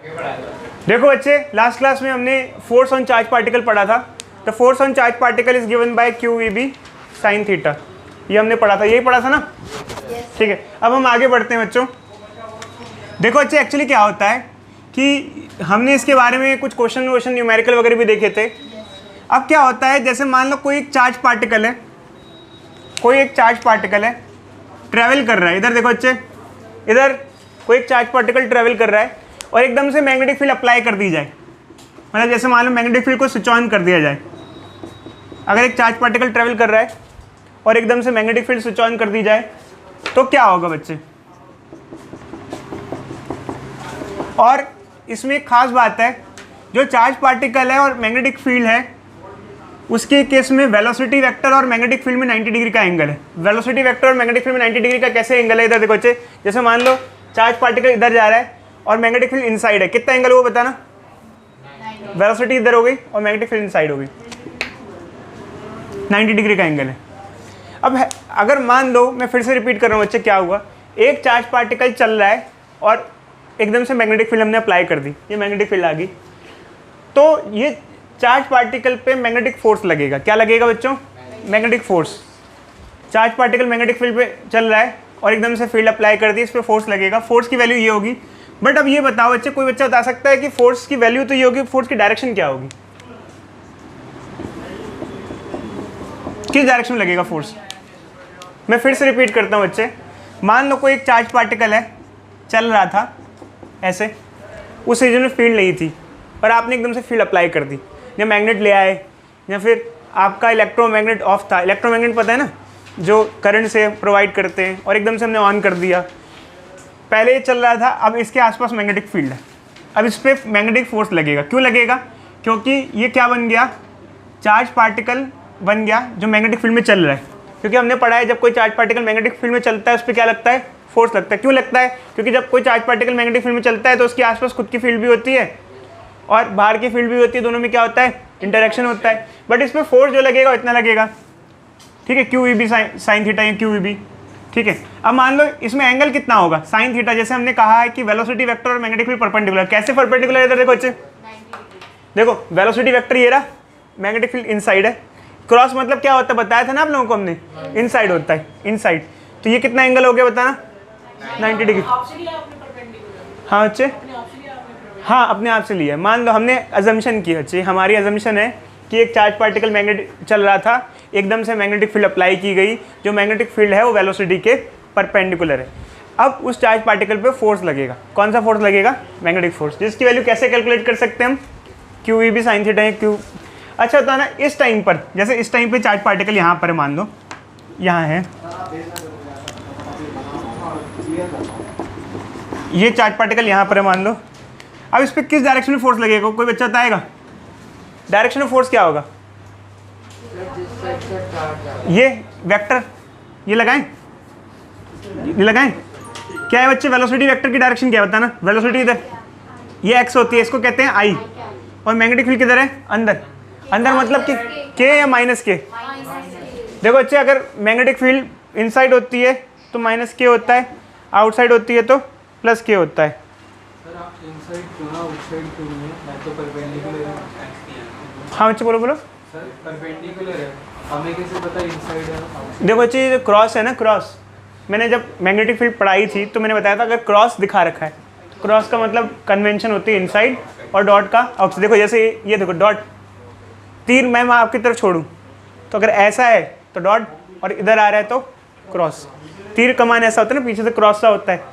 देखो बच्चे, last class में हमने फोर्स ऑन चार्ज पार्टिकल पढ़ा था। The force on charge particle is given bye QEB sine theta, ये हमने पढ़ा था, यही पढ़ा था ना? ठीक है, अब हम आगे बढ़ते हैं बच्चों। देखो बच्चे, एक्चुअली क्या होता है कि हमने इसके बारे में कुछ क्वेश्चन न्यूमेरिकल वगैरह भी देखे थे। अब क्या होता है, जैसे मान लो कोई एक चार्ज पार्टिकल है, ट्रैवल कर रहा है। इधर देखो बच्चे, इधर कोई एक चार्ज पार्टिकल ट्रैवल कर रहा है और एकदम से मैग्नेटिक फील्ड अप्लाई कर दी जाए, मतलब जैसे मान लो मैग्नेटिक फील्ड को स्विच ऑन कर दिया जाए। अगर एक चार्ज पार्टिकल ट्रैवल कर रहा है और एकदम से मैग्नेटिक फील्ड स्विच ऑन कर दी जाए तो क्या होगा बच्चे? और इसमें एक खास बात है, जो चार्ज पार्टिकल है और मैग्नेटिक फील्ड है, उसके केस में वेलोसिटी वेक्टर और मैग्नेटिक फील्ड में 90 डिग्री का एंगल है। वेलोसिटी वेक्टर और मैग्नेटिक फील्ड में 90 डिग्री का कैसे एंगल है? इधर देखो बच्चे, जैसे मान लो चार्ज पार्टिकल इधर जा रहा है और मैग्नेटिक फील्ड इनसाइड है, कितना एंगल वो बताना? वेलोसिटी इधर हो गई और मैग्नेटिक फील्ड इनसाइड हो गई, 90 डिग्री का एंगल है। अब अगर मान लो, मैं फिर से रिपीट कर रहा हूँ बच्चे, क्या हुआ, एक चार्ज पार्टिकल चल रहा है और एकदम से मैग्नेटिक फील्ड हमने अप्लाई कर दी, ये मैग्नेटिक फील्ड आ गई, तो ये चार्ज पार्टिकल पे मैग्नेटिक फोर्स लगेगा। क्या लगेगा बच्चों? Magnetic force. Charge particle magnetic field पे चल रहा है और एकदम से फील्ड अप्लाई कर दी, इस पर फोर्स लगेगा। फोर्स की वैल्यू ये होगी। बट अब ये बताओ बच्चे, कोई बच्चा बता सकता है कि फोर्स की वैल्यू तो ये होगी, फोर्स की डायरेक्शन क्या होगी? किस डायरेक्शन में लगेगा फोर्स? मैं फिर से रिपीट करता हूँ बच्चे, मान लो कोई एक चार्ज पार्टिकल है, चल रहा था ऐसे, उस रीजन में फील्ड नहीं थी और आपने एकदम से फील्ड अप्लाई कर दी, या मैग्नेट ले आए, या फिर आपका इलेक्ट्रोमैग्नेट ऑफ था। इलेक्ट्रोमैग्नेट पता है ना, जो करंट से प्रोवाइड करते हैं, और एकदम से हमने ऑन कर दिया। पहले ये चल रहा था, अब इसके आसपास मैग्नेटिक फील्ड है, अब इस पर मैग्नेटिक फोर्स लगेगा। क्यों लगेगा? क्योंकि ये क्या बन गया? चार्ज पार्टिकल बन गया जो मैग्नेटिक फील्ड में चल रहा है। क्योंकि हमने पढ़ा है, जब कोई चार्ज पार्टिकल मैग्नेटिक फील्ड में चलता है उस पर क्या लगता है? फोर्स लगता है। क्यों लगता है? क्योंकि जब कोई चार्ज पार्टिकल मैग्नेटिक फील्ड में चलता है तो उसके आसपास खुद की फील्ड भी होती है और बाहर की फील्ड भी होती है, दोनों में क्या होता है? इंटरेक्शन होता है। बट इस पर फोर्स जो लगेगा इतना लगेगा, ठीक है, QEB साइन थीटा, या QEB, ठीक है। अब मान लो इसमें एंगल कितना होगा? Sine theta. जैसे हमने कहा है कि वेलोसिटी वेक्टर और मैग्नेटिक फील्ड परपेंडिकुलर। कैसे परपेंडिकुलर है? इधर देखो बच्चे, देखो वेलोसिटी वेक्टर ये रहा, मैग्नेटिक फील्ड इनसाइड है। क्रॉस मतलब क्या होता है बताया था ना आप लोगों को हमने? इनसाइड होता है, इनसाइड। तो ये कितना एंगल हो गया बताना? 90 डिग्री। हाँ बच्चे, हाँ अपने आप से लिया। मान लो हमने अजम्पशन की बच्चे, हमारी अजम्पशन है कि एक चार्ज पार्टिकल मैग्नेटिक चल रहा था, एकदम से मैग्नेटिक फील्ड अप्लाई की गई, जो मैग्नेटिक फील्ड है वो वेलोसिटी के परपेंडिकुलर है। अब उस चार्ज पार्टिकल पे फोर्स लगेगा। कौन सा फोर्स लगेगा? मैग्नेटिक फोर्स, जिसकी वैल्यू कैसे कैलकुलेट कर सकते हैं हम? QEB साइन थीटा है, क्यू। अच्छा होता है ना, इस टाइम पर, जैसे इस टाइम पे चार्ज पार्टिकल यहाँ पर मान लो, यहाँ है, ये चार्ज पार्टिकल यहाँ पर है मान लो। अब इस पर किस डायरेक्शन में फोर्स लगेगा? कोई बच्चा बताएगा? डायरेक्शन ऑफ फोर्स क्या होगा? ये वेक्टर, ये लगाएं, ये लगाएं। क्या है बच्चे? वेलोसिटी वेक्टर की डायरेक्शन क्या है बताना? वेलोसिटी इधर, ये एक्स होती है, इसको कहते हैं आई, और मैग्नेटिक फील्ड किधर है? अंदर। अंदर मतलब कि के या माइनस के? देखो बच्चे, अगर मैग्नेटिक फील्ड इनसाइड होती है तो माइनस के होता है, आउटसाइड होती है तो प्लस के होता है। हाँ बच्चे बोलो बोलो। परपेंडिकुलर है, हमें कैसे पता इनसाइड है? देखो बच्चे, जो क्रॉस है ना, क्रॉस, मैंने जब मैग्नेटिक फील्ड पढ़ाई थी तो मैंने बताया था, अगर क्रॉस दिखा रखा है, क्रॉस का मतलब कन्वेंशन होती है इनसाइड और डॉट का आउटसाइड। देखो जैसे ये देखो डॉट, तीर मैं आपकी तरफ छोड़ूं तो अगर ऐसा है तो डॉट, और इधर आ रहा है तो क्रॉस। तीर कमान ऐसा होता है ना, पीछे से क्रॉस सा होता है,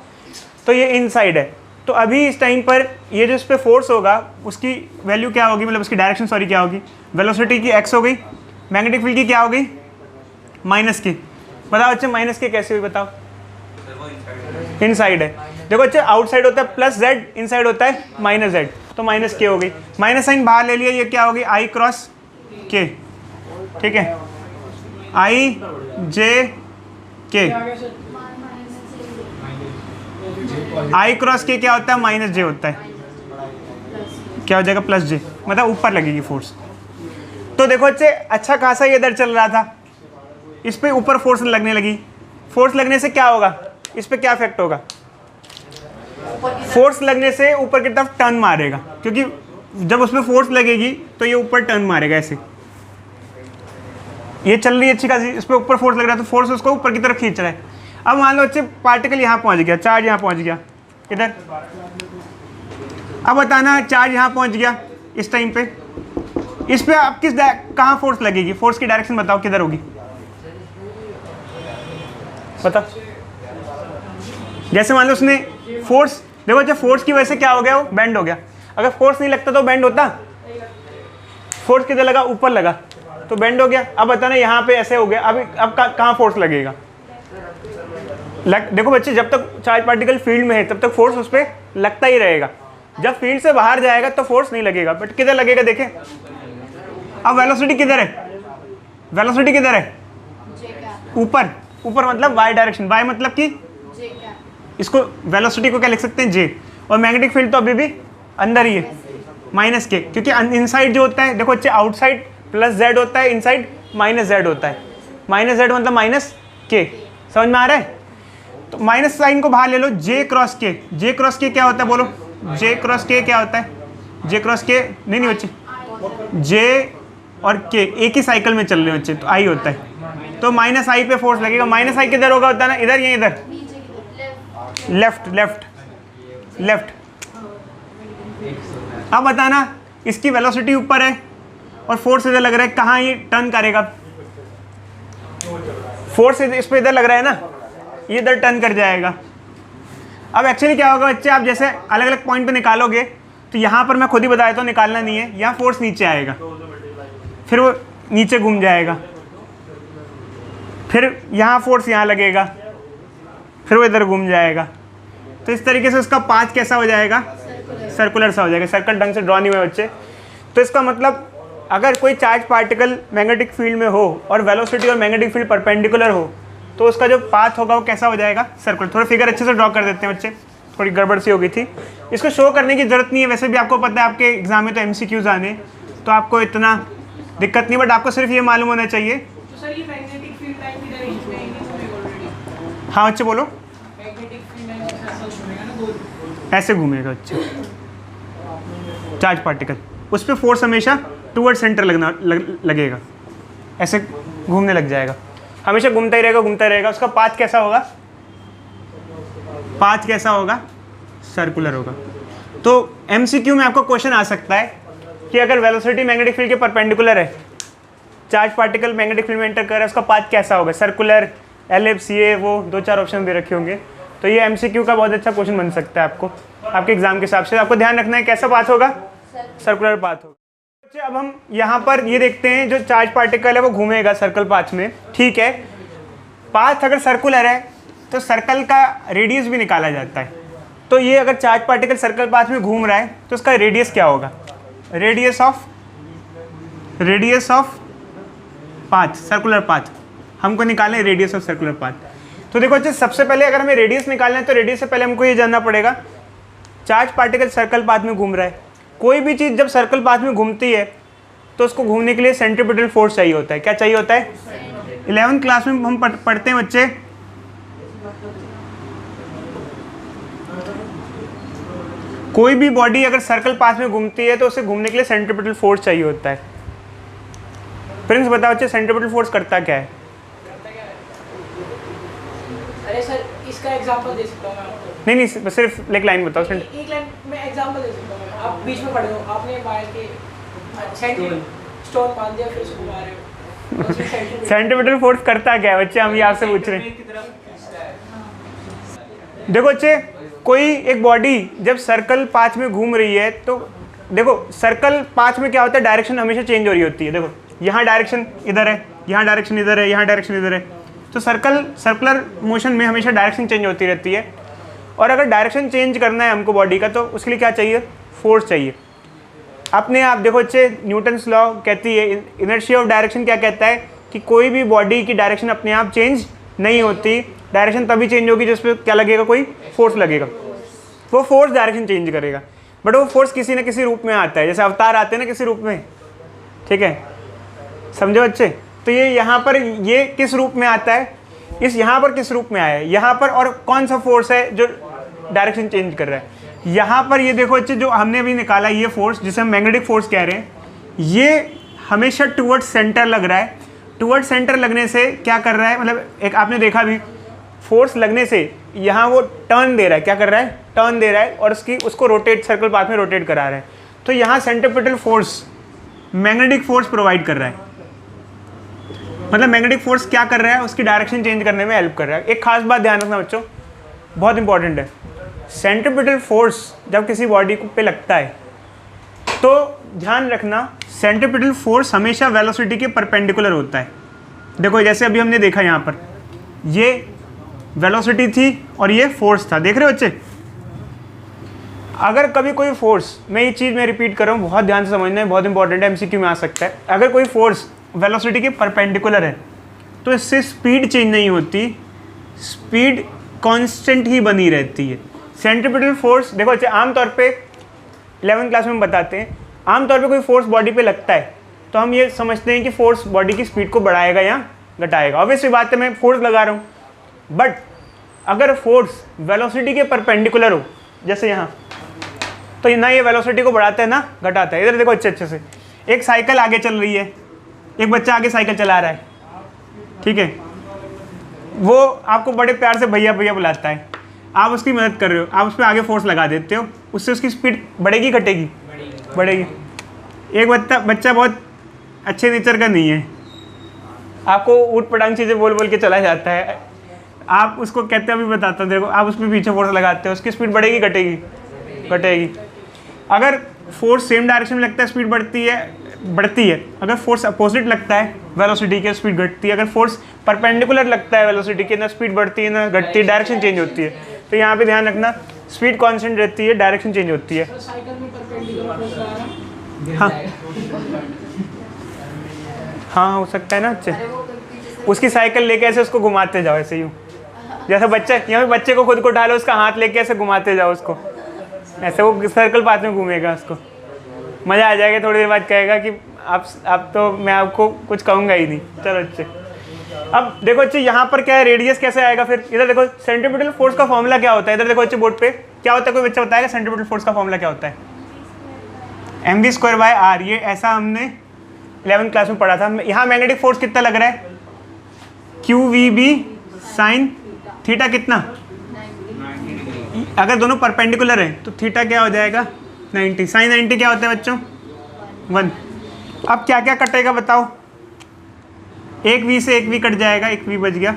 तो ये इनसाइड है। तो अभी इस टाइम पर ये जो इस पर फोर्स होगा उसकी वैल्यू क्या होगी, मतलब उसकी डायरेक्शन सॉरी क्या होगी? वेलोसिटी की x हो गई, मैग्नेटिक फील्ड की क्या हो गई? माइनस की। बताओ बच्चे, माइनस के कैसे हुई बताओ? इनसाइड है। देखो बच्चे, आउटसाइड होता है प्लस z, इनसाइड होता है माइनस z, तो माइनस के हो गई। माइनस साइन बाहर ले लिया, ये क्या होगी? आई क्रॉस के, ठीक है, आई जे के। आई क्रॉस के क्या होता है? माइनस जे होता है। क्या हो जाएगा? प्लस जे, मतलब ऊपर लगेगी फोर्स। तो देखो बच्चे, अच्छा खासा ये इधर चल रहा था, इस पे ऊपर फोर्स लगने लगी। फोर्स लगने से क्या होगा? इस पे क्या इफेक्ट होगा? फोर्स लगने से ऊपर की तरफ टर्न मारेगा, क्योंकि जब उसमें फोर्स लगेगी तो ये ऊपर टर्न मारेगा ऐसे। ये चल रही है अच्छी खासी, इस पर ऊपर फोर्स लग रहा है तो फोर्स उसको ऊपर की तरफ खींच रहा है। अब मान लो बच्चे पार्टिकल यहाँ पहुँच गया, चार्ज यहाँ पहुँच गया इधर। अब बताना चार्ज यहाँ पहुँच गया इस टाइम पे, इस पे आप कहाँ फोर्स लगेगी? फोर्स की डायरेक्शन बताओ किधर होगी? बता। जैसे मान लो उसने फोर्स, देखो अच्छा फोर्स की वजह से क्या हो गया, वो बेंड हो गया। अगर फोर्स नहीं लगता तो बेंड होता? फोर्स किधर लगा? ऊपर लगा तो बेंड हो गया। अब बताना यहाँ पे ऐसे हो गया, अब कहाँ फोर्स लगेगा? देखो बच्चे, जब तक चार्ज पार्टिकल फील्ड में है तब तक फोर्स उस पर लगता ही रहेगा। जब फील्ड से बाहर जाएगा तो फोर्स नहीं लगेगा, बट किधर लगेगा देखें। अब वेलोसिटी किधर है? वेलोसिटी किधर है? ऊपर। ऊपर मतलब वाई डायरेक्शन, वाई मतलब कि इसको वेलोसिटी को क्या लिख सकते हैं? जे। और मैग्नेटिक फील्ड तो अभी भी अंदर ही है, माइनस के, क्योंकि इनसाइड जो होता है देखो अच्छे, आउटसाइड प्लस जेड होता है, इनसाइड माइनस जेड होता है। माइनस जेड मतलब माइनस के, समझ में आ रहा है? तो माइनस साइन को बाहर ले लो, जे क्रॉस के। जे क्रॉस के क्या होता है बोलो? जे क्रॉस के क्या होता है? जे क्रॉस के नहीं बच्चे, जे और के एक ही साइकिल में चल रहे हैं बच्चे, तो आई होता है। तो माइनस आई पे फोर्स लगेगा। माइनस आई किधर होगा होता है ना? इधर या इधर? Left left left. अब बताना इसकी वेलोसिटी ऊपर है और फोर्स इधर लग रहा है, कहाँ ये टर्न करेगा? फोर्स इस पे इधर लग रहा है ना, ये इधर टर्न कर जाएगा। अब एक्चुअली क्या होगा बच्चे, आप जैसे अलग अलग पॉइंट पे निकालोगे तो यहाँ पर मैं खुद ही बताया तो निकालना नहीं है, यहाँ फोर्स नीचे आएगा, फिर वो नीचे घूम जाएगा, फिर यहाँ फोर्स यहाँ लगेगा, फिर वो इधर घूम जाएगा। तो इस तरीके से उसका पाथ कैसा हो जाएगा? सर्कुलर सा हो जाएगा। सर्कल ढंग से ड्रॉ नहीं हुए बच्चे। तो इसका मतलब अगर कोई चार्ज पार्टिकल मैग्नेटिक फील्ड में हो और वेलोसिटी और मैग्नेटिक फील्ड परपेंडिकुलर हो तो उसका जो पाथ होगा वो कैसा हो जाएगा? सर्कुलर। थोड़ा फिगर अच्छे से ड्रॉ कर देते हैं बच्चे, थोड़ी गड़बड़ सी हो गई थी। इसको शो करने की जरूरत नहीं है, वैसे भी आपको पता है आपके एग्जाम में तो MCQs आने, तो आपको इतना दिक्कत नहीं, बट आपको सिर्फ ये मालूम होना चाहिए। तो सर ये मैग्नेटिक फील्ड लाइन की डायरेक्शन में आएगी ऑलरेडी। हाँ बच्चे बोलो। मैग्नेटिक फील्ड लाइन ऐसा घूमेगा ना, गोल ऐसे घूमेगा बच्चे चार्ज पार्टिकल, उस पर फोर्स हमेशा टूवर्ड सेंटर लगेगा, ऐसे घूमने लग जाएगा, हमेशा घूमता ही रहेगा। उसका पाथ कैसा होगा? पाथ कैसा होगा? सर्कुलर होगा। तो MCQ में आपको क्वेश्चन आ सकता है कि अगर वेलोसिटी मैग्नेटिक फील्ड के परपेंडिकुलर है, चार्ज पार्टिकल मैग्नेटिक फील्ड में एंटर कर रहा है, उसका पाथ कैसा होगा? सर्कुलर, एलिप्स, ये वो 2-4 ऑप्शन दे रखे होंगे। तो ये MCQ का बहुत अच्छा क्वेश्चन बन सकता है आपको, आपके एग्जाम के हिसाब से। आपको ध्यान रखना है कैसा पाथ होगा? सर्कुलर पाथ होगा। अब हम यहाँ पर ये देखते हैं, जो चार्ज पार्टिकल है वो घूमेगा सर्कल पाथ में, ठीक है। पाथ अगर सर्कुलर है तो सर्कल का रेडियस भी निकाला जाता है। तो ये अगर चार्ज पार्टिकल सर्कल पाथ में घूम रहा है तो उसका रेडियस क्या होगा? Radius of path, circular path हमको निकालना है, रेडियस ऑफ सर्कुलर पाथ। तो देखो अच्छा, सबसे पहले अगर हमें रेडियस निकालना है तो रेडियस से पहले हमको ये जानना पड़ेगा चार्ज पार्टिकल सर्कल पाथ में घूम रहा है। कोई भी चीज़ जब सर्कल पाथ में घूमती है तो उसको घूमने के लिए सेंट्रीपिटल फोर्स चाहिए होता है। क्या चाहिए होता है? 11th क्लास में हम पढ़ते हैं बच्चे, कोई भी बॉडी अगर सर्कल पाथ में घूमती है तो उसे घूमने के लिए सेंट्रीपिटल फोर्स चाहिए होता है। प्रिंस बताओ बच्चे, सेंट्रीपिटल फोर्स करता क्या है? अरे सर इसका एग्जांपल दे सकता हूँ मैं आपको। नहीं, सिर्फ एक लाइन बताओ। एक लाइन में एग्जांपल दे सकता हूँ। आप बीच में खड़े हो, आपने वायर के सेंटर स्टोन बांध दिया, फिर उसको घुमा रहे हो। सेंट्रीपिटल फोर्स करता क्या है बच्चे? हम ये आपसे पूछ रहे हैं। देखो बच्चे, कोई एक बॉडी जब सर्कल पाथ में घूम रही है तो देखो सर्कल पाथ में क्या होता है, डायरेक्शन हमेशा चेंज हो रही होती है। देखो यहाँ डायरेक्शन इधर है, यहाँ डायरेक्शन इधर है, यहाँ डायरेक्शन इधर है। तो सर्कुलर मोशन में हमेशा डायरेक्शन चेंज होती रहती है। और अगर डायरेक्शन चेंज करना है हमको बॉडी का तो उसके लिए क्या चाहिए? फोर्स चाहिए। अपने आप देखो बच्चे, न्यूटन्स लॉ कहती है, इनर्शिया ऑफ डायरेक्शन क्या कहता है कि कोई भी बॉडी की डायरेक्शन अपने आप चेंज नहीं होती, डायरेक्शन तभी चेंज होगी जिस पर क्या लगेगा? कोई फोर्स लगेगा। वो फोर्स डायरेक्शन चेंज करेगा, बट वो फोर्स किसी न किसी रूप में आता है, जैसे अवतार आते हैं ना किसी रूप में, ठीक है, समझे बच्चे? तो ये यहाँ पर ये किस रूप में आता है? इस यहाँ पर किस रूप में आया है? यहाँ पर और कौन सा फोर्स है जो डायरेक्शन चेंज कर रहा है। यहाँ पर ये देखो बच्चे, जो हमने अभी निकाला ये फोर्स जिसे हम मैग्नेटिक फोर्स कह रहे हैं, ये हमेशा टुवर्ड्स सेंटर लग रहा है। टुवर्ड्स सेंटर लगने से क्या कर रहा है, मतलब एक आपने देखा भी, फोर्स लगने से यहाँ वो टर्न दे रहा है, क्या कर रहा है, टर्न दे रहा है, और उसको रोटेट, सर्कल पाथ में रोटेट करा रहा है। तो यहाँ centripetal force magnetic force provide कर रहा है, मतलब मैग्नेटिक फोर्स क्या कर रहा है, उसकी डायरेक्शन चेंज करने में हेल्प कर रहा है। एक खास बात ध्यान रखना बच्चों, बहुत इंपॉर्टेंट है, सेंट्रीपिटल फोर्स जब किसी बॉडी पे लगता है तो ध्यान रखना सेंट्रीपिटल फोर्स हमेशा वेलोसिटी के परपेंडिकुलर होता है। देखो जैसे अभी हमने देखा यहाँ पर ये वेलोसिटी थी और ये फोर्स था, देख रहे हो बच्चे। अगर कभी कोई फोर्स, मैं ये चीज़ मैं रिपीट कर रहा हूँ, बहुत ध्यान से समझना है, बहुत इंपॉर्टेंट है, एमसीक्यू में आ सकता है। अगर कोई फोर्स वेलोसिटी के परपेंडिकुलर है तो इससे स्पीड चेंज नहीं होती, स्पीड कांस्टेंट ही बनी रहती है। सेंट्रीपिटल फोर्स देखो अच्छा, आमतौर पे 11वीं क्लास में बताते हैं, आमतौर पे कोई फोर्स बॉडी पे लगता है तो हम ये समझते हैं कि फोर्स बॉडी की स्पीड को बढ़ाएगा या घटाएगा। ऑब्वियसली बात है, मैं फोर्स लगा रहा हूँ, बट अगर फोर्स वेलोसिटी के परपेंडिकुलर हो जैसे यहाँ, तो ना ये वेलोसिटी को बढ़ाता है ना घटाता है। इधर देखो अच्छे से, एक साइकिल आगे चल रही है, एक बच्चा आगे साइकिल चला रहा है, ठीक है, वो आपको बड़े प्यार से भैया भैया बुलाता है, आप उसकी मदद कर रहे हो, आप उस पर आगे फोर्स लगा देते हो, उससे उसकी स्पीड बढ़ेगी घटेगी, बढ़ेगी। एक बच्चा बहुत अच्छे नेचर का नहीं है, आपको ऊट पटांग चीज़ें बोल बोल के चला जाता है, आप उसको कहते हैं, अभी बताता हूँ देखो, आप उस पर पीछे फोर्स लगाते हो, उसकी स्पीड बढ़ेगी घटेगी, घटेगी। अगर फोर्स सेम डायरेक्शन में लगता है स्पीड बढ़ती है, अगर फोर्स अपोजिट लगता है वेलोसिटी की स्पीड घटती है, अगर फोर्स परपेंडिकुलर लगता है वेलोसिटी की, ना स्पीड बढ़ती है ना घटती है, डायरेक्शन चेंज होती है। तो यहाँ पे ध्यान रखना, स्पीड कांस्टेंट रहती है, डायरेक्शन चेंज होती है। साइकिल में परपेंडिकुलर फोर्स लगा रहा है। हाँ हो सकता है ना अच्छे, उसकी साइकिल लेके ऐसे उसको घुमाते जाओ, ऐसे यूँ, जैसे बच्चा यहाँ पे बच्चे को खुद को उठा लो, उसका हाथ लेके ऐसे घुमाते जाओ उसको, ऐसे वो सर्कल पाथ में घूमेगा, उसको मज़ा आ जाएगा। थोड़ी देर बाद कहेगा कि आप तो मैं आपको कुछ कहूँगा ही नहीं। चलो अच्छे, अब देखो अच्छे यहाँ पर क्या है, रेडियस कैसे आएगा फिर। इधर देखो सेंट्रीपिटल फोर्स का फॉर्मूला क्या होता है, इधर देखो अच्छे बोर्ड पे क्या होता है, कोई बच्चा बताएगा सेंट्रीपिटल फोर्स का फॉर्मूला क्या होता है। mv²/r, ये ऐसा हमने 11वीं क्लास में पढ़ा था। यहाँ मैग्नेटिक फोर्स कितना लग रहा है, QVB sin थीटा कितना, अगर दोनों परपेंडिकुलर हैं तो थीटा क्या हो जाएगा 90, sin 90 क्या होता है बच्चों 1। अब क्या क्या कटेगा बताओ, एक v से एक v कट जाएगा, एक v बच गया,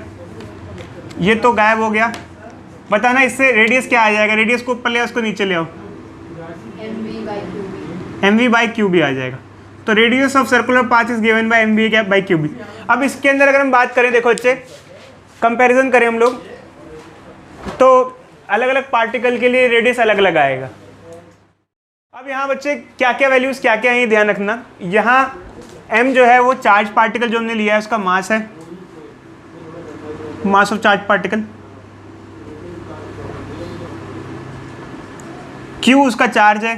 ये तो गायब हो गया। बताना इससे रेडियस क्या आ जाएगा, रेडियस को ऊपर ले आओ, उसको नीचे ले आओ, mv/qb आ जाएगा। तो radius of circular path is given bye mv/qb। अब इसके अंदर अगर हम बात करें, देखो बच्चे कंपैरिजन करें हम लोग, तो अलग अलग पार्टिकल के लिए रेडियस अलग अलग आएगा। अब यहाँ बच्चे क्या क्या वैल्यूज क्या क्या है ये ध्यान रखना। यहाँ m जो है वो चार्ज पार्टिकल जो हमने लिया है उसका मास है, mass of charge particle. q उसका चार्ज है,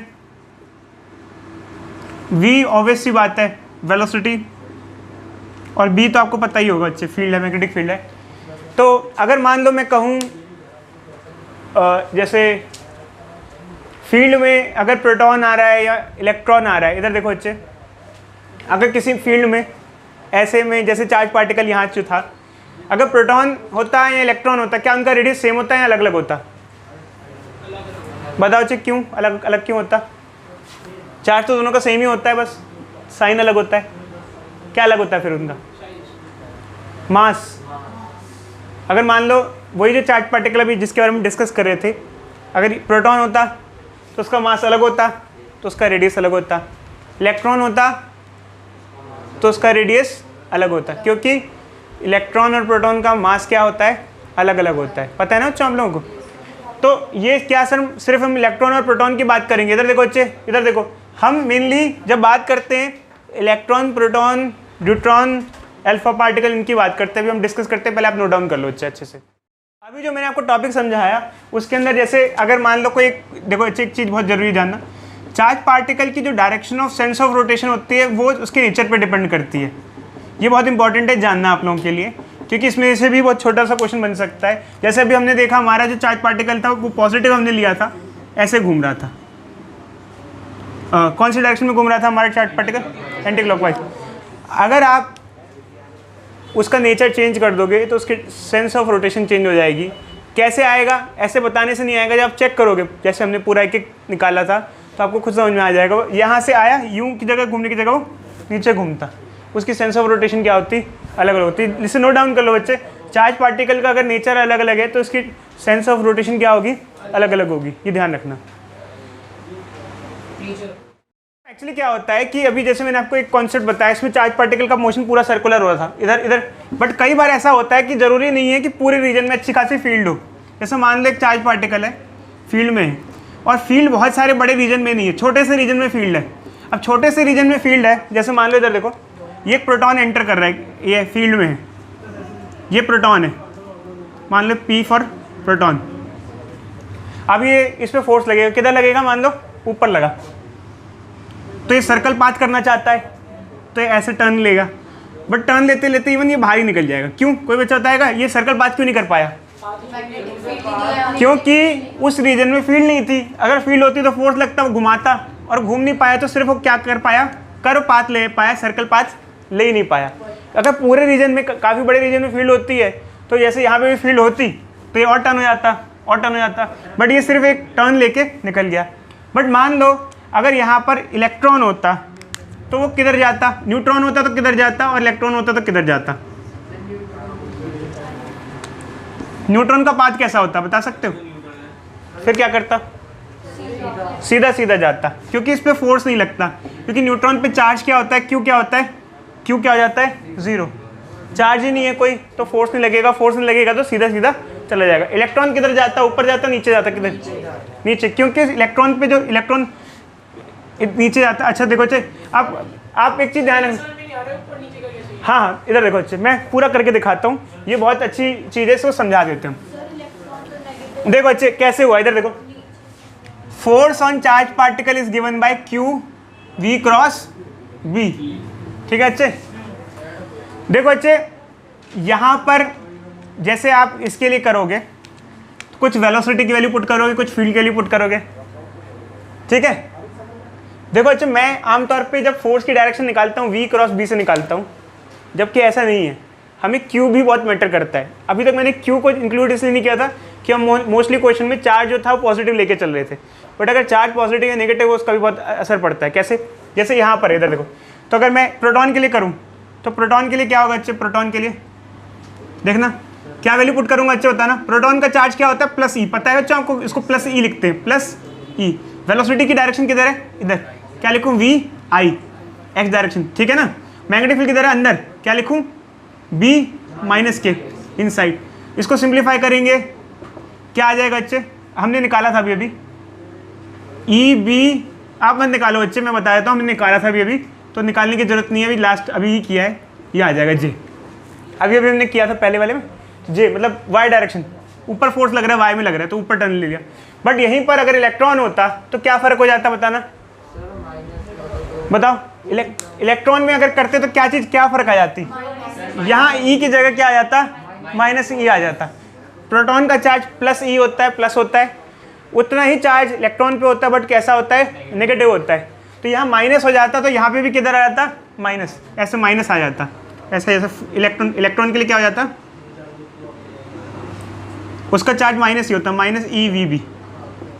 v ऑब्वियस सी बात है वेलोसिटी, और b तो आपको पता ही होगा बच्चे, फील्ड है, मैग्नेटिक फील्ड है। तो अगर मान लो मैं कहूँ जैसे फील्ड में अगर प्रोटॉन आ रहा है या इलेक्ट्रॉन आ रहा है, इधर देखो बच्चे, अगर किसी फील्ड में ऐसे में जैसे चार्ज पार्टिकल यहाँ जो था, अगर प्रोटॉन होता है या इलेक्ट्रॉन होता है, क्या उनका रेडियस सेम होता है या अलग अलग होता? बताओ बच्चे क्यों अलग अलग क्यों होता? चार्ज तो दोनों का सेम ही होता है, बस साइन अलग होता है। क्या अलग होता है फिर उनका? मास। अगर मान लो वही जो चार्ज पार्टिकल अभी जिसके बारे में डिस्कस कर रहे थे, अगर प्रोटॉन होता तो उसका मास अलग होता, तो उसका रेडियस अलग होता। इलेक्ट्रॉन होता तो उसका रेडियस अलग होता, क्योंकि इलेक्ट्रॉन और प्रोटॉन का मास क्या होता है, अलग अलग होता है। पता है ना बच्चों आप लोगों को? तो ये क्या सर सिर्फ हम इलेक्ट्रॉन और प्रोटॉन की बात करेंगे? इधर देखो बच्चे, इधर देखो, हम मेनली जब बात करते हैं electron, proton, neutron, alpha particle, इनकी बात करते हैं, अभी हम डिस्कस करते हैं, पहले आप नोट डाउन कर लो अच्छे से। अभी जो मैंने आपको टॉपिक समझाया उसके अंदर जैसे अगर मान लो कोई, देखो एक चीज़ बहुत ज़रूरी जानना, चार्ज पार्टिकल की जो direction of sense of rotation होती है वो उसके नेचर पे डिपेंड करती है। ये बहुत इंपॉर्टेंट है जानना आप लोगों के लिए। क्योंकि इसमें से भी बहुत छोटा सा क्वेश्चन बन सकता है। जैसे अभी हमने देखा हमारा जो चार्ज पार्टिकल था वो पॉजिटिव हमने लिया था, ऐसे घूम रहा था। कौन सी डायरेक्शन में घूम रहा था हमारा चार्ज पार्टिकल? Anti clockwise. अगर आप उसका नेचर चेंज कर दोगे तो उसकी सेंस ऑफ रोटेशन चेंज हो जाएगी। कैसे आएगा? ऐसे बताने से नहीं आएगा, जब आप चेक करोगे, जैसे हमने पूरा एक एक निकाला था तो आपको खुद समझ में आ जाएगा। यहाँ से आया, यूं की जगह घूमने की जगह वो नीचे घूमता, उसकी सेंस ऑफ रोटेशन क्या होती? अलग अलग होती। इसे नोट डाउन कर लो बच्चे, चार्ज पार्टिकल का अगर नेचर अलग अलग है तो उसकी सेंस ऑफ रोटेशन क्या होगी? अलग अलग होगी, ये ध्यान रखना। एक्चुअली क्या होता है कि अभी जैसे मैंने आपको एक कॉन्सेप्ट बताया, इसमें चार्ज पार्टिकल का मोशन पूरा सर्कुलर हो रहा था इधर इधर, बट कई बार ऐसा होता है कि ज़रूरी नहीं है कि पूरे रीजन में अच्छी खासी फील्ड हो। जैसे मान लो एक चार्ज पार्टिकल है, फील्ड में है, और फील्ड बहुत सारे बड़े रीजन में नहीं है, छोटे से रीजन में फील्ड है। अब छोटे से रीजन में फील्ड है, जैसे मान लो इधर देखो, ये एक प्रोटॉन एंटर कर रहा है, ये फील्ड में है, ये प्रोटॉन है, मान लो P फॉर प्रोटॉन। अब ये इस पर फोर्स लगेगा, किधर लगेगा? मान लो ऊपर लगा, तो ये सर्कल पाथ करना चाहता है तो ये ऐसे टर्न लेगा, बट टर्न लेते लेते इवन ये बाहर ही निकल जाएगा। क्यों? कोई बच्चा बताएगा ये सर्कल पाथ क्यों नहीं कर पाया? क्योंकि उस रीजन में फील्ड नहीं थी। अगर फील्ड होती तो फोर्स लगता, वो घुमाता, और घूम नहीं पाया तो सिर्फ वो क्या कर पाया? कर्व पाथ ले पाया, सर्कल पाथ ले ही नहीं पाया। अगर पूरे रीजन में, काफ़ी बड़े रीजन में फील्ड होती है तो जैसे यहाँ पे भी फील्ड होती तो ये और टर्न हो जाता, और टर्न हो जाता, बट ये सिर्फ एक टर्न लेके निकल गया। बट मान लो अगर यहाँ पर इलेक्ट्रॉन होता तो वो किधर जाता? न्यूट्रॉन होता तो किधर जाता, और इलेक्ट्रॉन होता तो किधर जाता? न्यूट्रॉन का पाथ कैसा होता, बता सकते हो? फिर क्या करता? सीधा सीधा जाता, क्योंकि इस पे फोर्स नहीं लगता। क्योंकि न्यूट्रॉन पे चार्ज क्या होता है? क्यू क्या होता है? क्यू क्या हो जाता है? जीरो। चार्ज ही नहीं है कोई तो फोर्स नहीं लगेगा, फोर्स नहीं लगेगा तो सीधा सीधा चला जाएगा। इलेक्ट्रॉन किधर जाता? ऊपर जाता, नीचे जाता? किधर? नीचे, क्योंकि इलेक्ट्रॉन पे जो इलेक्ट्रॉन नीचे जाता। अच्छा देखो बच्चे, आप एक चीज़ ध्यान रखें। हाँ हाँ, इधर देखो बच्चे, मैं पूरा करके दिखाता हूँ, ये बहुत अच्छी चीज़ है, इसको समझा देते हैं। देखो बच्चे कैसे हुआ, इधर देखो, force on charge particle is given by Q V cross B. ठीक है बच्चे? देखो बच्चे, यहाँ पर जैसे आप इसके लिए करोगे तो कुछ वेलोसिटी की वैल्यू पुट करोगे, कुछ फील्ड के लिए पुट करोगे। ठीक है? देखो बच्चे, मैं आमतौर पे जब फोर्स की डायरेक्शन निकालता हूँ वी क्रॉस बी से निकालता हूँ, जबकि ऐसा नहीं है, हमें क्यू भी बहुत मैटर करता है। अभी तक मैंने क्यू को इंक्लूड इसलिए नहीं किया था कि हम मोस्टली क्वेश्चन में चार्ज जो था वो पॉजिटिव लेके चल रहे थे, बट अगर चार्ज पॉजिटिव या नेगेटिव हो उसका भी बहुत असर पड़ता है। कैसे? जैसे यहाँ पर इधर देखो, तो अगर मैं प्रोटॉन के लिए करूँ तो प्रोटॉन के लिए क्या होगा बच्चे? प्रोटॉन के लिए देखना क्या वैल्यू पुट करूँगा बच्चे, बताना। प्रोटॉन का चार्ज क्या होता है? Plus E. पता है बच्चों आपको? इसको प्लस ई लिखते हैं, प्लस ई। वेलोसिटी की डायरेक्शन किधर है? इधर। क्या लिखूँ? V I, X direction. ठीक है ना? मैग्नेटिक फील्ड किधर है? अंदर। क्या लिखूँ? बी माइनस के इनसाइड। इसको सिंप्लीफाई करेंगे क्या आ जाएगा बच्चे? हमने निकाला था अभी ई बी, आप मत निकालो बच्चे, मैं बता देता हूँ, हमने निकाला था अभी, तो निकालने की जरूरत नहीं है, अभी लास्ट अभी ही किया है, ये आ जाएगा जे। अभी हमने किया था पहले वाले में, जे मतलब वाई डायरेक्शन, ऊपर फोर्स लग रहा है, वाई में लग रहा है तो ऊपर टर्न ले लिया। बट यहीं पर अगर इलेक्ट्रॉन होता तो क्या फ़र्क हो जाता, बताना, बताओ। इलेक्ट्रॉन में अगर करते तो क्या चीज़, क्या फ़र्क आ जाती? यहाँ ई की जगह क्या आ जाता? माइनस ई आ जाता। प्रोटॉन का चार्ज प्लस ई होता है, प्लस होता है, उतना ही चार्ज इलेक्ट्रॉन पे होता है, बट कैसा होता है? नेगेटिव होता है। तो यहाँ माइनस हो जाता, तो यहाँ पे भी किधर आ जाता? माइनस। ऐसे माइनस आ जाता, ऐसे ऐसे इलेक्ट्रॉन के लिए क्या हो जाता? उसका चार्ज माइनस ही होता है, माइनस ई वी बी।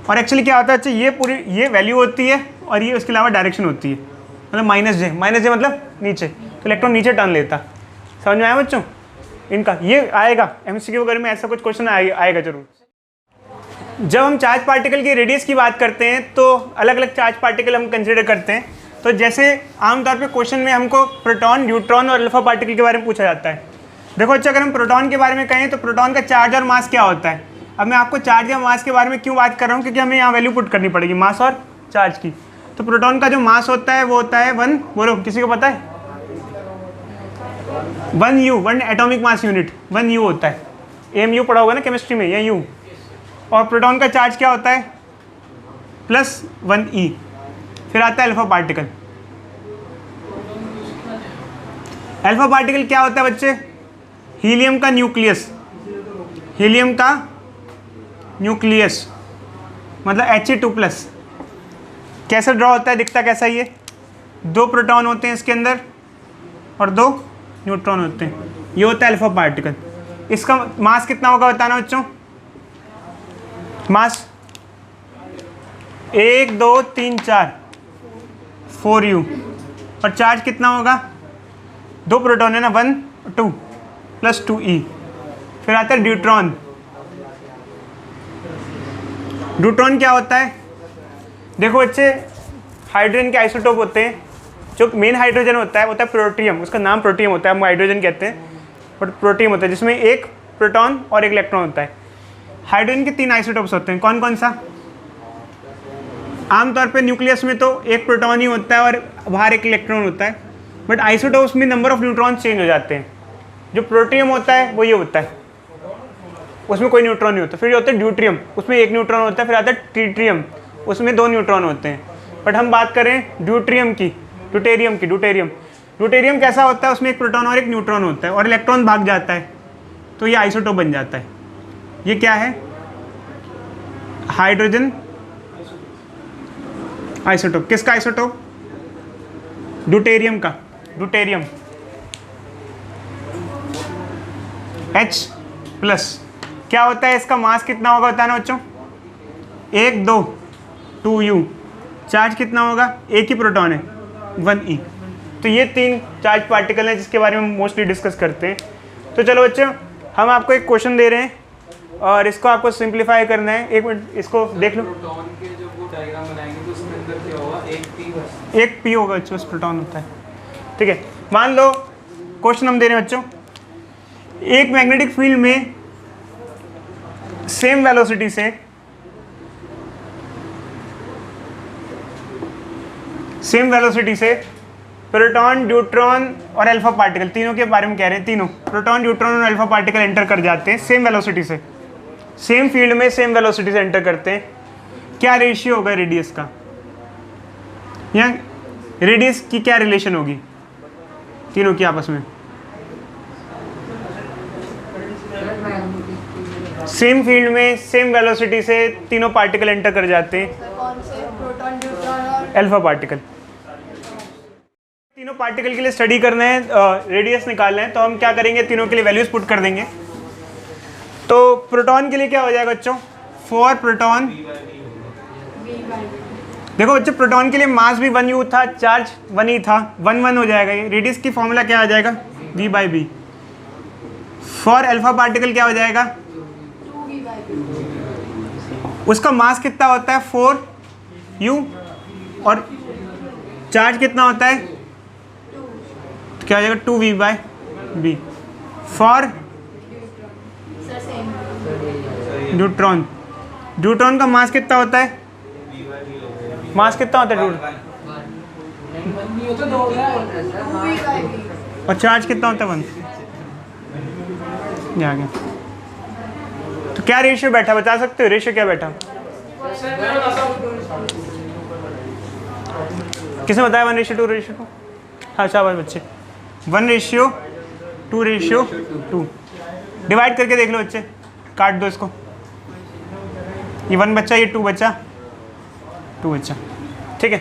और एक्चुअली क्या होता है? अच्छा, ये पूरी ये वैल्यू होती है और ये उसके अलावा डायरेक्शन होती है, मतलब माइनस जे मतलब नीचे, तो इलेक्ट्रॉन नीचे टर्न लेता। समझ में आया बच्चों? इनका ये आएगा एमसीक्यू वगैरह में, ऐसा कुछ क्वेश्चन आएगा जरूर। जब हम चार्ज पार्टिकल की रेडियस की बात करते हैं तो अलग अलग चार्ज पार्टिकल हम कंसिडर करते हैं। तो जैसे आमतौर पे क्वेश्चन में हमको प्रोटॉन, न्यूट्रॉन और अल्फा पार्टिकल के बारे में पूछा जाता है। देखो अच्छा, अगर हम प्रोटॉन के बारे में कहें तो प्रोटॉन का चार्ज और मास क्या होता है। अब मैं आपको चार्ज या मास के बारे में क्यों बात कर रहा हूँ, क्योंकि हमें यहाँ वैल्यू पुट करनी पड़ेगी मास और चार्ज की। तो प्रोटॉन का जो मास होता है वो होता है 1, बोलो किसी को पता है? 1 U, 1 atomic mass unit, 1 U होता है। AMU पढ़ा होगा ना केमिस्ट्री में, ये U। और प्रोटॉन का चार्ज क्या होता है? Plus 1 E। फिर आता है अल्फा पार्टिकल। अल्फा पार्टिकल क्या होता है बच्चे? हीलियम का न्यूक्लियस, हीलियम का न्यूक्लियस मतलब He2+, कैसे ड्रॉ होता है, दिखता कैसा ये, 2 प्रोटॉन होते हैं इसके अंदर और 2 न्यूट्रॉन होते हैं, ये होता है अल्फा पार्टिकल। इसका मास कितना होगा बताना बच्चों, मास 1 2 3 4 4u, और चार्ज कितना होगा, 2 प्रोटॉन है ना, 1 2 + 2e। फिर आता है ड्यूट्रॉन। ड्यूट्रॉन क्या होता है, देखो बच्चे हाइड्रोजन के आइसोटोप होते हैं, जो मेन हाइड्रोजन होता है प्रोटियम, उसका नाम प्रोटियम होता है, हम हाइड्रोजन कहते हैं, बट प्रोटियम होता है जिसमें 1 प्रोटॉन और 1 इलेक्ट्रॉन होता है। हाइड्रोजन के 3 आइसोटोप्स होते हैं, कौन कौन सा, आमतौर पे न्यूक्लियस में तो 1 प्रोटॉन ही होता है और बाहर 1 इलेक्ट्रॉन होता है, बट आइसोटोप्स में नंबर ऑफ न्यूट्रॉन चेंज हो जाते हैं। जो प्रोटियम होता है वो ये होता है, उसमें कोई न्यूट्रॉन नहीं होता। फिर ये होता है ड्यूट्रियम, उसमें 1 न्यूट्रॉन होता है। फिर आता है ट्रिटियम, उसमें 2 न्यूट्रॉन होते हैं। बट हम बात करें ड्यूट्रियम की, ड्यूटेरियम की, ड्यूटेरियम कैसा होता है, उसमें 1 प्रोटॉन और 1 न्यूट्रॉन होता है और इलेक्ट्रॉन भाग जाता है, तो ये आइसोटोप बन जाता है। ये क्या है, हाइड्रोजन आइसोटोप। किसका आइसोटोप, ड्यूटेरियम का, ड्यूटेरियम H+। क्या होता है, इसका मास कितना होगा बताना बच्चों, 1 2 2u। चार्ज कितना होगा, 1 ही प्रोटॉन है, 1e। तो ये 3 चार्ज पार्टिकल हैं जिसके बारे में मोस्टली डिस्कस करते हैं। तो चलो बच्चों, हम आपको एक क्वेश्चन दे रहे हैं और इसको आपको सिंप्लीफाई करना है। 1 मिनट इसको देख लो। प्रोटॉन के जब वो डायग्राम बनाएंगे तो उसके अंदर क्या होगा, एक पी होगा बच्चों, उस प्रोटॉन होता है। ठीक है, मान लो क्वेश्चन हम दे रहे हैं बच्चों, एक मैग्नेटिक फील्ड में सेम वेलोसिटी से प्रोटॉन, ड्यूट्रॉन और अल्फा पार्टिकल, तीनों के बारे में कह रहे हैं, तीनों प्रोटॉन, ड्यूट्रॉन और अल्फा पार्टिकल एंटर कर जाते हैं सेम वेलोसिटी से, सेम फील्ड में सेम वेलोसिटी से एंटर करते हैं। क्या रेशियो होगा रेडियस का, या रेडियस की क्या रिलेशन होगी तीनों की आपस में, सेम फील्ड में सेम वेलोसिटी से तीनों पार्टिकल एंटर कर जाते हैं, कौन से, प्रोटॉन, न्यूट्रॉन और अल्फा पार्टिकल। तीनों पार्टिकल के लिए स्टडी करना है, रेडियस निकालना है, तो हम क्या करेंगे, तीनों के लिए वैल्यूज पुट कर देंगे। तो प्रोटॉन के लिए क्या हो जाएगा बच्चों, 4 प्रोटॉन, देखो बच्चों प्रोटॉन के लिए मास भी 1u था, चार्ज 1e था, 1 1 हो जाएगा ये। रेडियस की फॉर्मूला क्या आ जाएगा, v/b। फॉर अल्फा पार्टिकल क्या हो जाएगा, 2v/b। उसका मास कितना होता है 4u और चार्ज कितना होता है, तो क्या हो जाएगा 2v/b। For sir same. Neutron, neutron का मास कितना होता है, मास कितना होता है नहीं होता 2 हो गया। 2v/b। और चार्ज कितना होता है 1, ये आ गया। तो क्या रेशियो बैठा, बता सकते हो रेशियो क्या बैठा, किसने बताया 1:2:2? हाँ शाबाश बच्चे, 1:2:2। डिवाइड करके देख लो बच्चे, काट दो इसको, ये 1 बच्चा, ये 2 बच्चा, 2 बच्चा। ठीक है,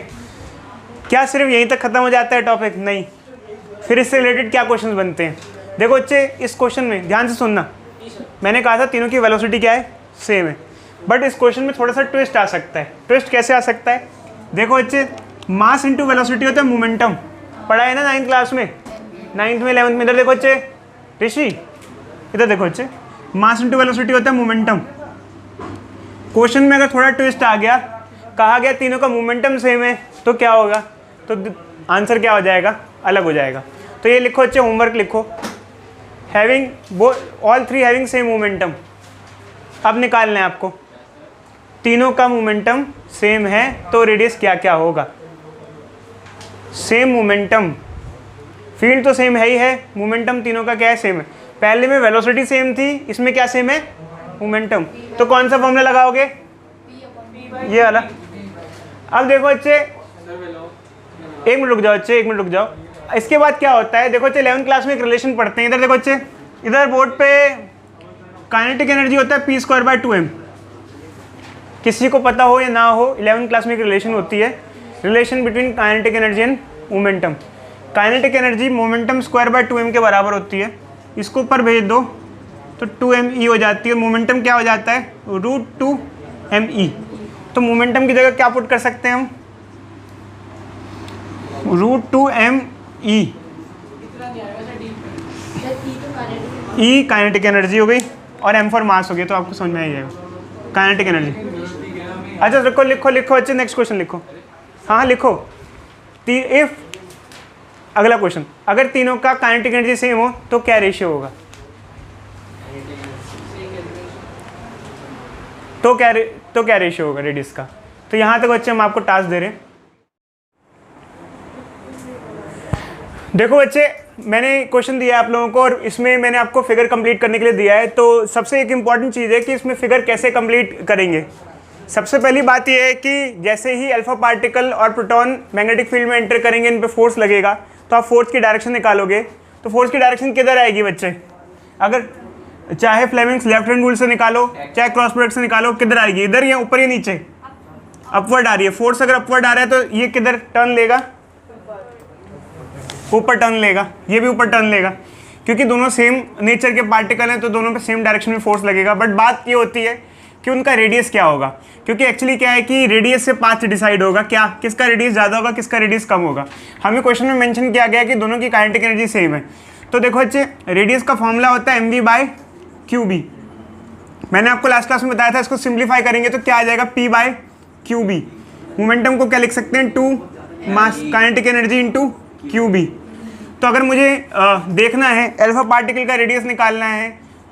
क्या सिर्फ यहीं तक खत्म हो जाता है टॉपिक, नहीं, फिर इससे रिलेटेड क्या क्वेश्चंस बनते हैं। देखो बच्चे इस क्वेश्चन में ध्यान से सुनना, मैंने कहा था तीनों की वेलोसिटी क्या है, सेम है, बट इस क्वेश्चन में थोड़ा सा ट्विस्ट आ सकता है। ट्विस्ट कैसे आ सकता है, देखो बच्चे मास इंटू वेलोसिटी होता है मोमेंटम, पढ़ा है ना 9th क्लास में, 9th में 11th में। इधर देखो बच्चे, ऋषि इधर देखो बच्चे, मास इंटू वेलोसिटी होता है मोमेंटम। क्वेश्चन में अगर थोड़ा ट्विस्ट आ गया, कहा गया तीनों का मोमेंटम सेम है, तो क्या होगा, तो आंसर क्या हो जाएगा, अलग हो जाएगा। तो ये लिखो बच्चे, होमवर्क लिखो, having all 3 having same momentum. अब निकालना है आपको, तीनों का मोमेंटम सेम है तो रेडियस क्या क्या होगा। सेम मोमेंटम, फील्ड तो सेम है ही है, मोमेंटम तीनों का क्या है, सेम है। पहले में वेलोसिटी सेम थी, इसमें क्या सेम है, मोमेंटम। तो कौन सा फॉर्मूला लगाओगे, ये वाला। अब देखो बच्चे, एक मिनट रुक जाओ बच्चे, एक मिनट रुक जाओ। इसके बाद क्या होता है, देखो बच्चे 11th क्लास में एक रिलेशन पढ़ते हैं, इधर देखो बच्चे, इधर बोर्ड पे काइनेटिक एनर्जी होता है p²/2m। किसी को पता हो या ना हो, 11th क्लास में एक रिलेशन होती है, relation between kinetic energy and momentum. Kinetic energy momentum स्क्वायर/2m के बराबर होती है। इसको ऊपर भेज दो तो 2me हो जाती है। मोमेंटम क्या हो जाता है? √2me। तो मोमेंटम की जगह क्या पुट कर सकते हैं हम? √2me। इतना नहीं आएगा sir, deep That E to kinetic. E kinetic energy हो गई और m फॉर मास हो गया, तो आपको समझ में आ जाएगा काइनेटिक एनर्जी। अच्छा रुको, लिखो लिखो अच्छे, नेक्स्ट क्वेश्चन लिखो। हाँ लिखो। इफ अगला क्वेश्चन, अगर तीनों का काइनेटिक एनर्जी सेम हो तो क्या रेशियो होगा? तो क्या रेशियो होगा रेडियस का? तो यहाँ तक बच्चे हम आपको टास्क दे रहे हैं। देखो बच्चे, मैंने क्वेश्चन दिया है आप लोगों को और इसमें मैंने आपको फिगर कंप्लीट करने के लिए दिया है। तो सबसे एक इम्पॉर्टेंट चीज़ है कि इसमें फिगर कैसे कंप्लीट करेंगे। सबसे पहली बात यह है कि जैसे ही अल्फा पार्टिकल और प्रोटॉन मैग्नेटिक फील्ड में एंटर करेंगे, इन पे फोर्स लगेगा, तो आप फोर्स की डायरेक्शन निकालोगे। तो फोर्स की डायरेक्शन किधर आएगी बच्चे? अगर चाहे फ्लेमिंग्स लेफ्ट हैंड रूल से निकालो, चाहे क्रॉस प्रोडक्ट से निकालो, किधर आएगी? इधर या ऊपर या नीचे? अपवर्ड आ रही है। फोर्स अगर अपवर्ड आ रहा है तो ये किधर टर्न लेगा? ऊपर टर्न लेगा। ये भी ऊपर टर्न लेगा, क्योंकि दोनों सेम नेचर के पार्टिकल हैं, तो दोनों पे सेम डायरेक्शन में फोर्स लगेगा। बट बात ये होती है कि उनका रेडियस क्या होगा, क्योंकि एक्चुअली क्या है कि रेडियस से पाथ डिसाइड होगा क्या, किसका रेडियस ज़्यादा होगा, किसका रेडियस कम होगा। हमें क्वेश्चन में मेंशन किया गया कि दोनों की काइनेटिक एनर्जी सेम है। तो देखो बच्चे, रेडियस का फॉर्मूला होता है mv/qb। मैंने आपको लास्ट क्लास में बताया था, इसको सिंप्लीफाई करेंगे तो क्या आ जाएगा? p/qb। मोमेंटम को क्या लिख सकते हैं? 2 मास काइनेटिक एनर्जी इंटू qb। तो अगर मुझे देखना है अल्फा पार्टिकल का रेडियस निकालना है,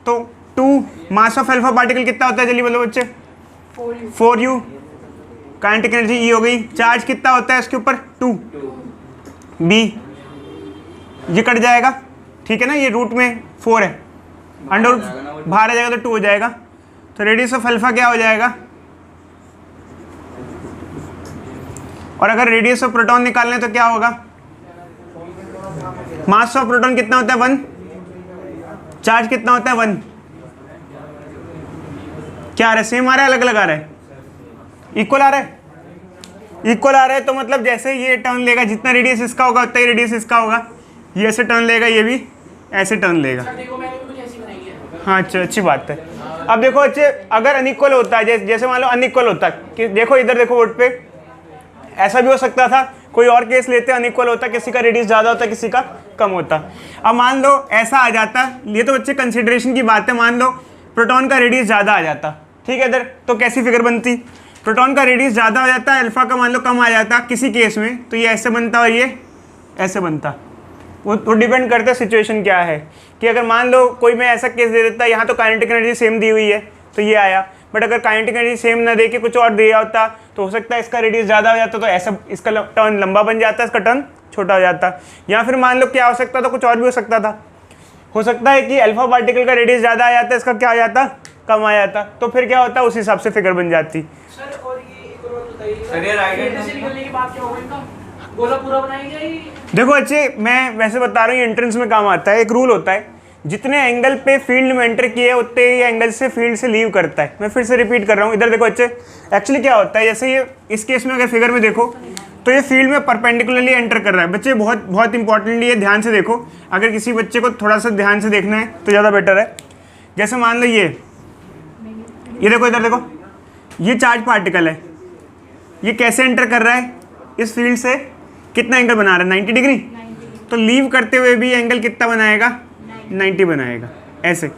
तो 2 मास ऑफ अल्फा पार्टिकल कितना होता है? जल्दी बोलो बच्चे। 4u काइनेटिक एनर्जी E हो गई। चार्ज कितना होता है इसके ऊपर? 2b। ये कट जाएगा, ठीक है ना, ये रूट में 4 है, अंडर रूट बाहर आ जाएगा तो 2 हो जाएगा। तो रेडियस ऑफ अल्फा क्या हो जाएगा? और अगर रेडियस ऑफ प्रोटॉन निकालना है तो क्या होगा? मास ऑफ प्रोटॉन कितना होता है? 1। चार्ज कितना होता है? 1। क्या आ रहा है? सेम आ रहा है, अलग अलग आ रहा है? इक्वल आ रहा है। इक्वल आ रहा है तो मतलब जैसे ये टर्न लेगा, जितना रेडियस इसका होगा उतना ही रेडियस इसका होगा। ये ऐसे टर्न लेगा, ये भी ऐसे टर्न लेगा। सर देखो, मैंने भी कुछ ऐसी बनाई है। हाँ अच्छा, अच्छी बात है। अब देखो अच्छे, अगर अनइक्वल होता है, जैसे मान लो अनइक्वल होता है कि देखो इधर देखो बोर्ड पे, ऐसा भी हो सकता था, कोई और केस लेते अनइक्वल होता, किसी का रेडियस ज़्यादा होता, किसी का कम होता। अब मान लो ऐसा आ जाता, ये तो बच्चे कंसिडरेशन की बात है, मान लो प्रोटॉन का रेडियस ज़्यादा आ जाता, ठीक है इधर, तो कैसी फिगर बनती? प्रोटॉन का रेडियस ज़्यादा हो जाता, अल्फा का मान लो कम आ जाता किसी केस में, तो ये ऐसे बनता और ये ऐसे बनता। वो डिपेंड करता है सिचुएशन क्या है, कि अगर मान लो कोई मैं ऐसा केस दे देता, यहाँ तो काइनेटिक एनर्जी सेम दी हुई है तो ये आया, बट अगर काइनेटिक एनर्जी सेम ना दे के कुछ और दिया होता तो हो सकता है इसका रेडियस ज़्यादा हो जाता, तो ऐसा इसका टर्न लंबा बन जाता, इसका टर्न छोटा हो जाता। या फिर मान लो क्या हो सकता था, कुछ और भी हो सकता था, हो सकता है कि अल्फा पार्टिकल का रेडियस ज़्यादा आ जाता, इसका क्या आ जाता, कम आ जाता, तो फिर क्या होता, उस हिसाब से फिगर बन जाती। सर और ये एक और बात बताइए, सर, ये राइट हैंड फील्ड से निकलने के बाद क्या होगा इनका? गोला पूरा बनाएंगे ये? देखो अच्छे, मैं वैसे बता रहा हूँ, एंट्रेंस में काम आता है। एक रूल होता है, जितने एंगल पे फील्ड में एंटर किए उतने ही एंगल से फील्ड से लीव करता है। मैं फिर से रिपीट कर रहा हूँ, इधर देखो अच्छे, एक्चुअली क्या होता है, जैसे ये इस केस में अगर फिगर में देखो तो ये फील्ड में परपेंडिकुलरली एंटर कर रहा है। बच्चे बहुत बहुत इंपॉर्टेंटली ये ध्यान से देखो, अगर किसी बच्चे को थोड़ा सा ध्यान से देखना है तो ज़्यादा बेटर है। जैसे मान लो ये देखो, इधर देखो, ये चार्ज पार्टिकल है, ये कैसे एंटर कर रहा है, इस फील्ड से कितना एंगल बना रहा है, 90 डिग्री। तो लीव करते हुए भी एंगल कितना बनाएगा, 90 बनाएगा। ऐसे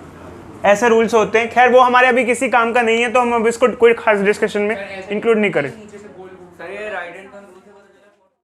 ऐसे रूल्स होते हैं। खैर वो हमारे अभी किसी काम का नहीं है, तो हम अब इसको कोई खास डिस्कशन में इंक्लूड नहीं करें।